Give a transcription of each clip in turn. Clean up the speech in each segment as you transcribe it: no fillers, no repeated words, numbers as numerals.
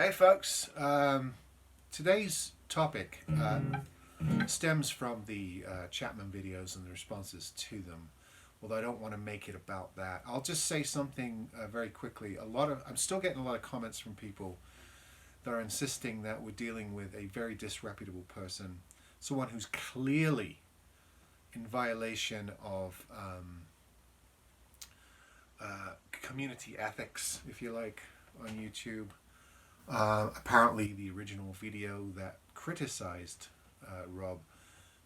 Hey folks, today's topic stems from the Chapman videos and the responses to them. Although I don't want to make it about that, I'll just say something very quickly. I'm still getting a lot of comments from people that are insisting that we're dealing with a very disreputable person, someone who's clearly in violation of community ethics, if you like, on YouTube. Apparently the original video that criticized Rob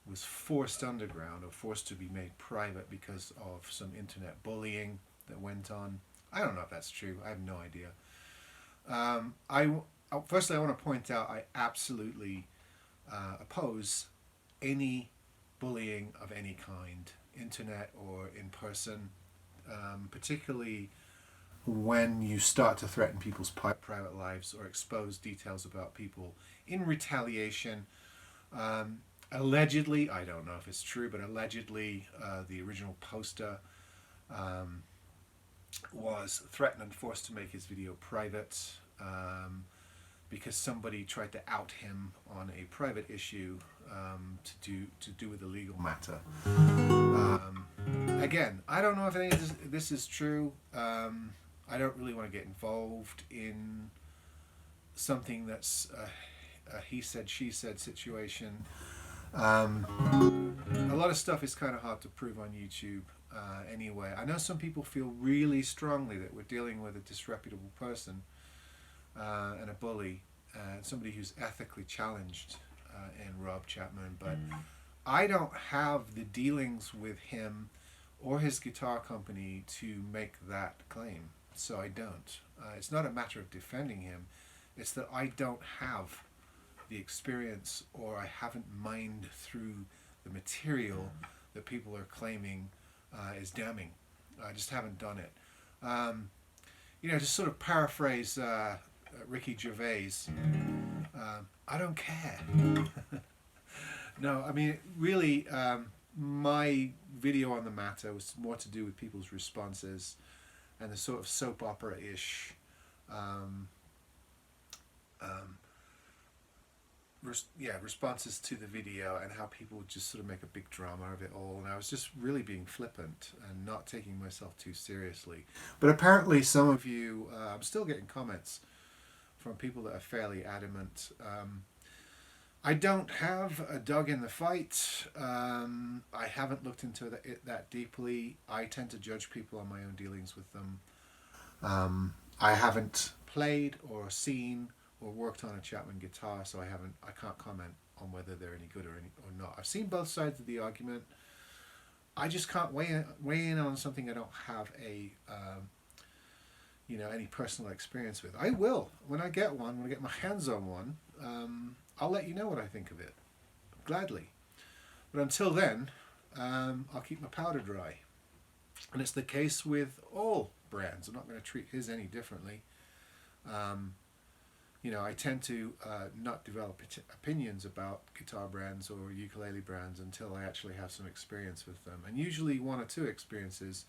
was forced underground or forced to be made private because of some internet bullying that went on. I don't know if that's true. I have no idea. Firstly, I want to point out I absolutely oppose any bullying of any kind, internet or in person, particularly when you start to threaten people's private lives or expose details about people in retaliation. Allegedly, I don't know if it's true, but allegedly the original poster was threatened and forced to make his video private because somebody tried to out him on a private issue to do with a legal matter. Again, I don't know if any of this is true. I don't really want to get involved in something that's a he said, she said situation. A lot of stuff is kind of hard to prove on YouTube anyway. I know some people feel really strongly that we're dealing with a disreputable person and a bully, somebody who's ethically challenged in Rob Chapman, but I don't have the dealings with him or his guitar company to make that claim. So I don't. It's not a matter of defending him. It's that I don't have the experience, or I haven't mined through the material that people are claiming is damning. I just haven't done it. Just sort of paraphrase Ricky Gervais. I don't care. No, I mean, really, my video on the matter was more to do with people's responses and the sort of soap opera-ish responses to the video, and how people would just sort of make a big drama of it all. And I was just really being flippant and not taking myself too seriously. But apparently some of you, I'm still getting comments from people that are fairly adamant. I don't have a dog in the fight. I haven't looked into it that deeply. I tend to judge people on my own dealings with them. I haven't played or seen or worked on a Chapman guitar, so I can't comment on whether they're any good or not. I've seen both sides of the argument. I just can't weigh in on something I don't have any personal experience with. I will when I get my hands on one. I'll let you know what I think of it, gladly. But until then, I'll keep my powder dry. And it's the case with all brands. I'm not going to treat his any differently. I tend to not develop opinions about guitar brands or ukulele brands until I actually have some experience with them. And usually one or two experiences,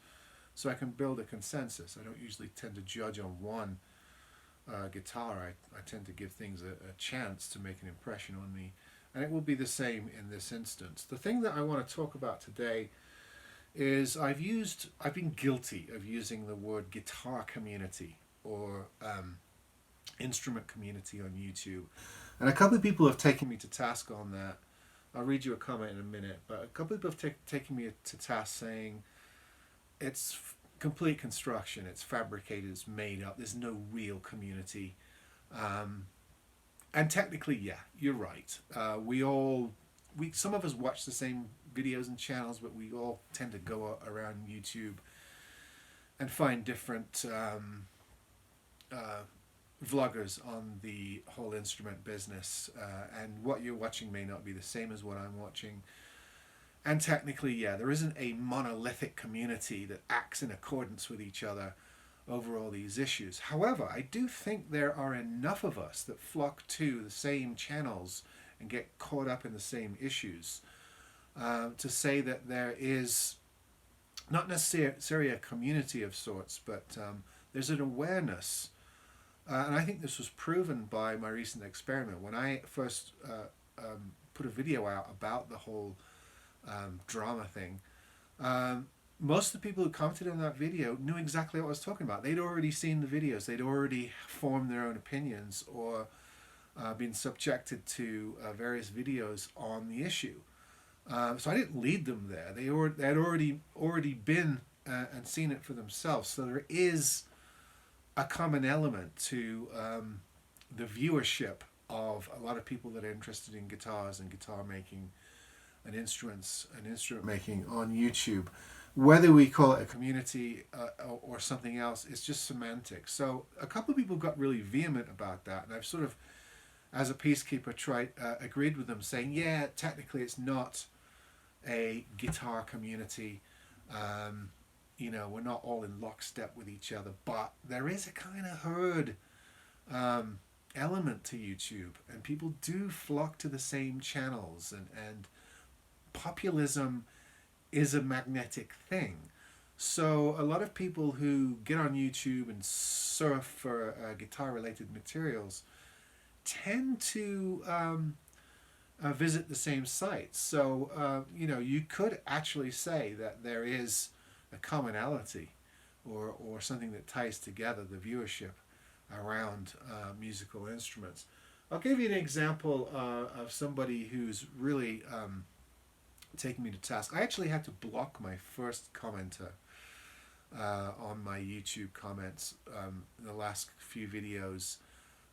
so I can build a consensus. I don't usually tend to judge on one guitar. I tend to give things a chance to make an impression on me, and it will be the same in this instance. The thing that I want to talk about today is I've been guilty of using the word guitar community or instrument community on YouTube, and a couple of people have taken me to task on that. I'll read you a comment in a minute, but a couple of people have taken me to task saying it's complete construction, it's fabricated, it's made up, there's no real community. And technically, yeah, you're right. Some of us watch the same videos and channels, but we all tend to go around YouTube and find different vloggers on the whole instrument business, and what you're watching may not be the same as what I'm watching. And technically, yeah, there isn't a monolithic community that acts in accordance with each other over all these issues. However, I do think there are enough of us that flock to the same channels and get caught up in the same issues to say that there is not necessarily a community of sorts, but there's an awareness And I think this was proven by my recent experiment. When I first put a video out about the whole drama thing, most of the people who commented on that video knew exactly what I was talking about. They'd already seen the videos, they'd already formed their own opinions, or been subjected to various videos on the issue. So I didn't lead them there. They had already been and seen it for themselves. So there is a common element to the viewership of a lot of people that are interested in guitars and guitar making and instrument making on YouTube. Whether we call it a community or something else, it's just semantics. So a couple of people got really vehement about that, and I've sort of, as a peacekeeper, agreed with them, saying, yeah, technically it's not a guitar community. We're not all in lockstep with each other, but there is a kind of herd element to YouTube, and people do flock to the same channels, and populism is a magnetic thing. So a lot of people who get on YouTube and surf for guitar-related materials tend to visit the same sites. So, you could actually say that there is a commonality or something that ties together the viewership around musical instruments. I'll give you an example of somebody who's really taking me to task. I actually had to block my first commenter on my YouTube comments in the last few videos.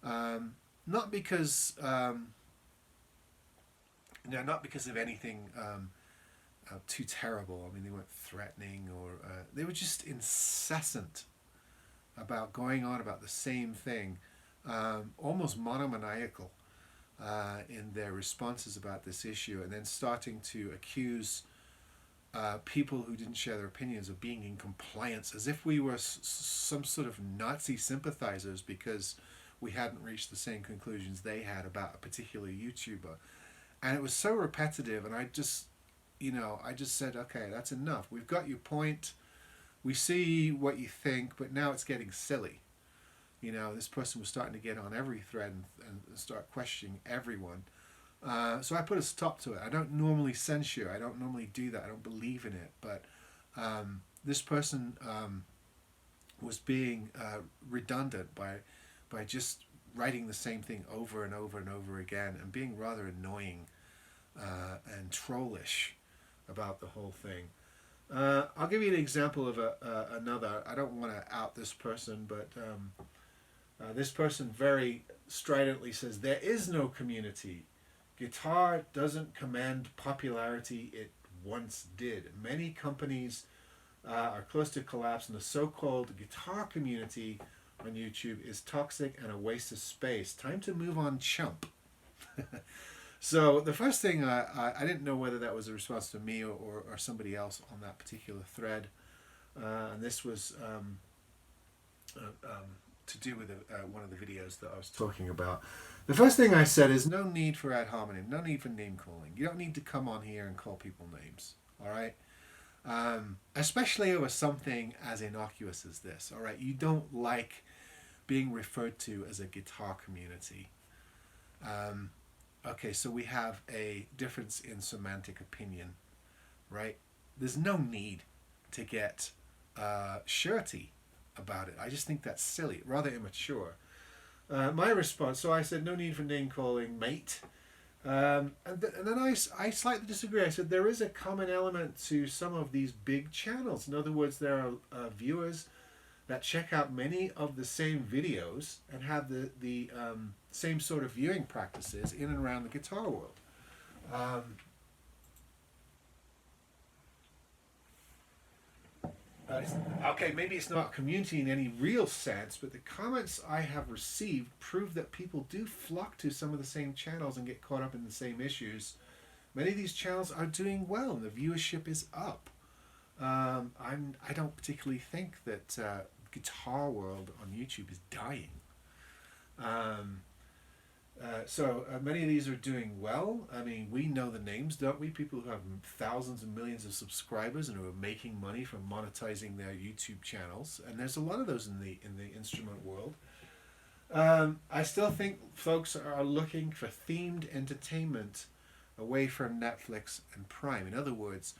Not because not because of anything too terrible. I mean, they weren't threatening, or they were just incessant about going on about the same thing, almost monomaniacal in their responses about this issue, and then starting to accuse people who didn't share their opinions of being in compliance, as if we were some sort of Nazi sympathizers because we hadn't reached the same conclusions they had about a particular YouTuber. And it was so repetitive, and I just said, okay, that's enough. We've got your point. We see what you think, but now it's getting silly. This person was starting to get on every thread and start questioning everyone. So I put a stop to it. I don't normally censure. I don't normally do that. I don't believe in it. But this person was being redundant by just writing the same thing over and over and over again, and being rather annoying and trollish about the whole thing. I'll give you an example of another. I don't want to out this person, but this person very stridently says, there is no community. Guitar doesn't command popularity it once did. Many companies are close to collapse, and the so-called guitar community on YouTube is toxic and a waste of space. Time to move on, chump. So the first thing, I didn't know whether that was a response to me or somebody else on that particular thread. And this was to do with one of the videos that I was talking about. The first thing I said is no need for ad hominem, no need for name calling. You don't need to come on here and call people names, all right? Especially over something as innocuous as this, all right? You don't like being referred to as a guitar community. Okay, so we have a difference in semantic opinion, right? There's no need to get shirty about it. I just think that's silly, rather immature. My response, so I said, no need for name calling, mate. And then I slightly disagree. I said there is a common element to some of these big channels. In other words, there are viewers that check out many of the same videos and have the same sort of viewing practices in and around the guitar world. Okay, maybe it's not community in any real sense, but the comments I have received prove that people do flock to some of the same channels and get caught up in the same issues. Many of these channels are doing well and the viewership is up. I don't particularly think that guitar world on YouTube is dying. So many of these are doing well. I mean, we know the names, don't we? People who have thousands and millions of subscribers and who are making money from monetizing their YouTube channels. And there's a lot of those in the instrument world. I still think folks are looking for themed entertainment away from Netflix and Prime. In other words,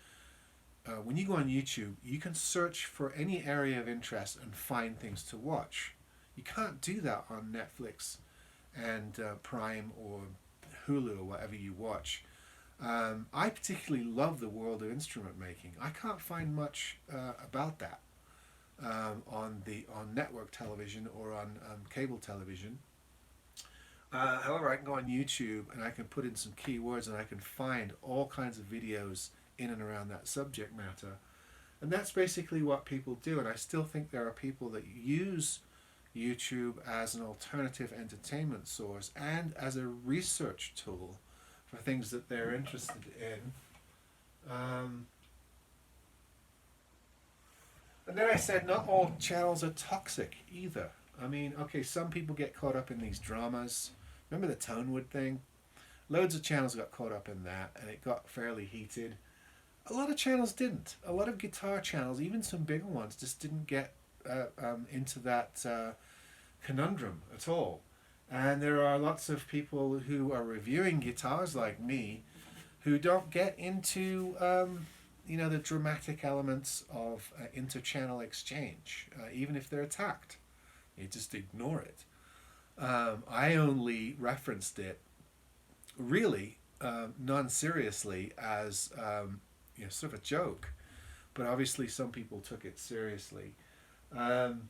when you go on YouTube, you can search for any area of interest and find things to watch. You can't do that on Netflix and Prime or Hulu or whatever you watch. I particularly love the world of instrument making. I can't find much about that on network television or on cable television. However, I can go on YouTube and I can put in some keywords and I can find all kinds of videos in and around that subject matter. And that's basically what people do. And I still think there are people that use YouTube as an alternative entertainment source and as a research tool for things that they're interested in. And then I said not all channels are toxic either. I mean, okay, some people get caught up in these dramas. Remember the Tonewood thing? Loads of channels got caught up in that and it got fairly heated. A lot of channels didn't. A lot of guitar channels, even some bigger ones, just didn't get into that conundrum at all. And there are lots of people who are reviewing guitars like me who don't get into the dramatic elements of inter-channel exchange, even if they're attacked. You just ignore it. I only referenced it really non-seriously as sort of a joke, but obviously some people took it seriously. And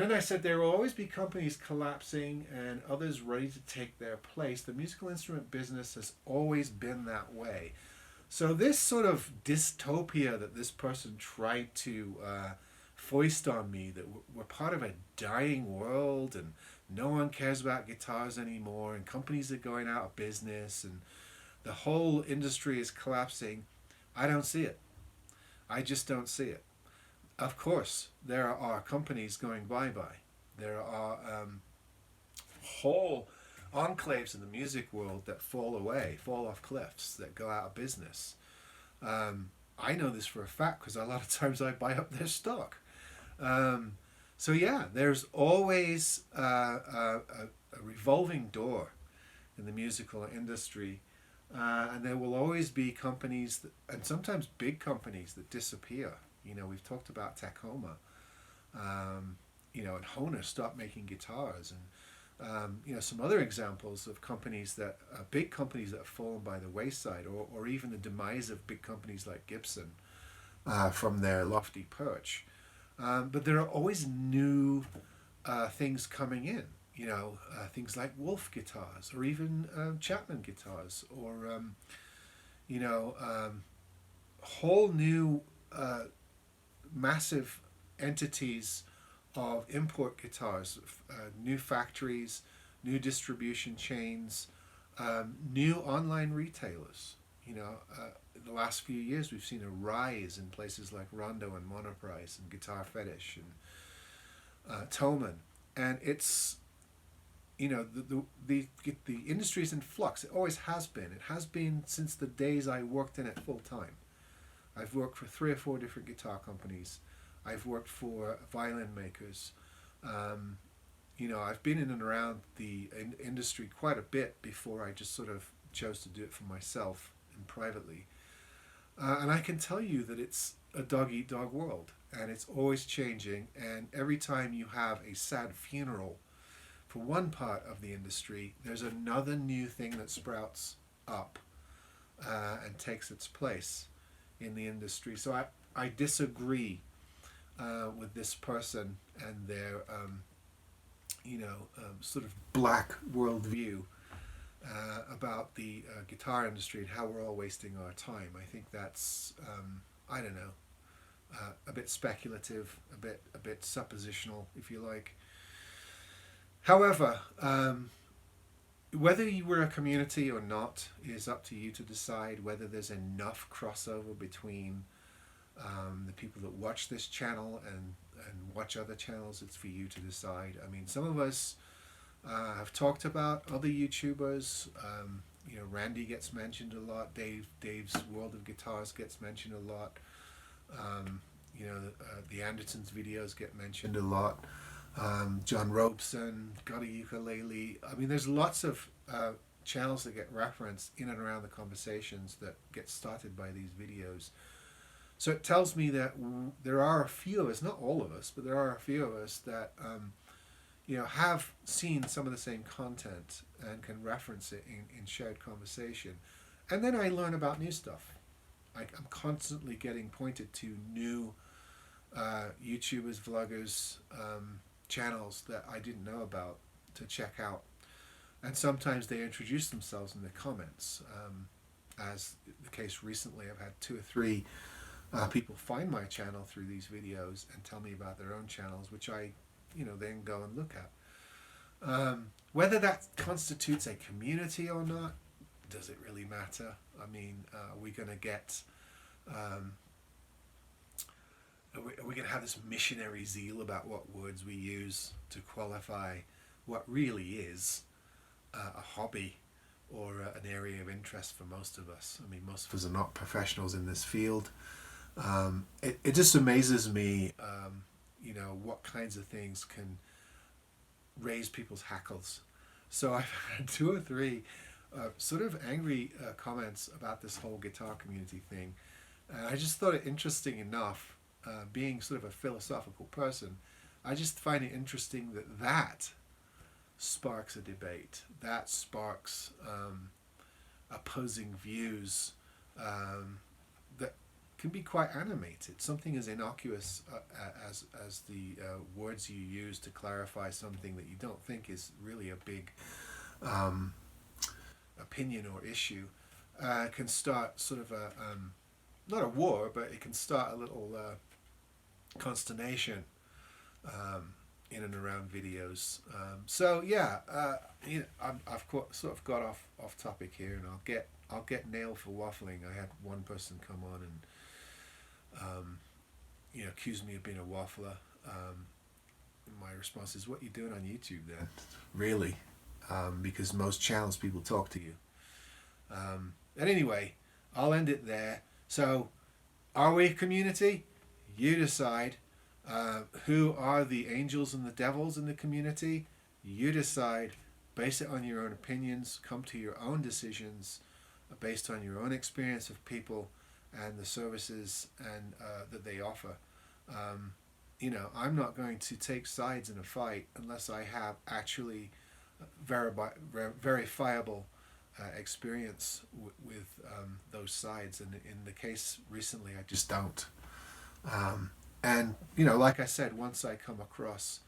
then I said there will always be companies collapsing and others ready to take their place. The musical instrument business has always been that way. So this sort of dystopia that this person tried to foist on me, that we're part of a dying world and no one cares about guitars anymore and companies are going out of business and the whole industry is collapsing, I don't see it. I just don't see it. Of course, there are companies going bye-bye. There are whole enclaves in the music world that fall away, fall off cliffs, that go out of business. I know this for a fact because a lot of times I buy up their stock. So yeah, there's always a revolving door in the musical industry. And there will always be companies, and sometimes big companies, that disappear. We've talked about Tacoma, and Hohner stopped making guitars, and some other examples of companies that big companies that have fallen by the wayside, or even the demise of big companies like Gibson from their lofty perch. But there are always new things coming in. Things like Wolf guitars, or even Chapman guitars, or whole new massive entities of import guitars, new factories, new distribution chains, new online retailers. The last few years we've seen a rise in places like Rondo and Monoprice and Guitar Fetish and Thomann, and it's the industry is in flux. It always has been. It has been since the days I worked in it full time. I've worked for 3 or 4 different guitar companies. I've worked for violin makers. I've been in and around the industry quite a bit before I just sort of chose to do it for myself and privately. And I can tell you that it's a dog-eat-dog world, and it's always changing. And every time you have a sad funeral for one part of the industry, there's another new thing that sprouts up and takes its place in the industry. So I disagree with this person and their sort of black worldview about the guitar industry and how we're all wasting our time. I think that's I don't know, a bit speculative, a bit suppositional, if you like. However, whether you were a community or not is up to you to decide. Whether there's enough crossover between the people that watch this channel and watch other channels, it's for you to decide. I mean, some of us have talked about other YouTubers. Randy gets mentioned a lot. Dave's World of Guitars gets mentioned a lot. The Andertons videos get mentioned a lot. John Robeson got a ukulele. I mean, there's lots of channels that get referenced in and around the conversations that get started by these videos. So it tells me that there are a few of us, not all of us, but there are a few of us that have seen some of the same content and can reference it in shared conversation. And then I learn about new stuff. I'm constantly getting pointed to new YouTubers, vloggers, channels that I didn't know about to check out. And sometimes they introduce themselves in the comments. As the case recently, I've had 2 or 3 people find my channel through these videos and tell me about their own channels, which I then go and look at. Whether that constitutes a community or not, does it really matter? I mean, are we going to get... Are we going to have this missionary zeal about what words we use to qualify what really is a hobby or an area of interest for most of us? I mean, most of us are not professionals in this field. It just amazes me, what kinds of things can raise people's hackles. So I've had 2 or 3 sort of angry comments about this whole guitar community thing. And I just thought it interesting enough. Being sort of a philosophical person, I just find it interesting that sparks a debate, that sparks opposing views that can be quite animated. Something as innocuous as the words you use to clarify something that you don't think is really a big opinion or issue can start sort of not a war, but it can start a little consternation in and around videos. I've sort of got off topic here, and I'll get nailed for waffling. I had one person come on and accuse me of being a waffler. My response is, "What are you doing on YouTube then?" Really, because most channels people talk to you. And anyway, I'll end it there. So, are we a community? You decide. Who are the angels and the devils in the community? You decide. Base it on your own opinions. Come to your own decisions based on your own experience of people and the services and that they offer. I'm not going to take sides in a fight unless I have actually verifiable experience with those sides. And in the case recently, I just don't. And like I said, once I come across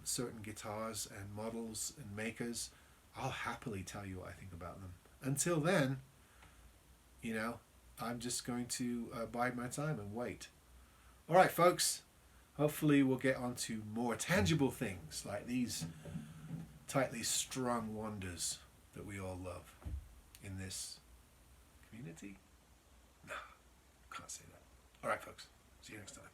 certain guitars and models and makers, I'll happily tell you what I think about them. Until then, I'm just going to bide my time and wait. All right, folks. Hopefully we'll get on to more tangible things like these tightly strung wonders that we all love in this community. No, can't say that. All right, folks. See you next time.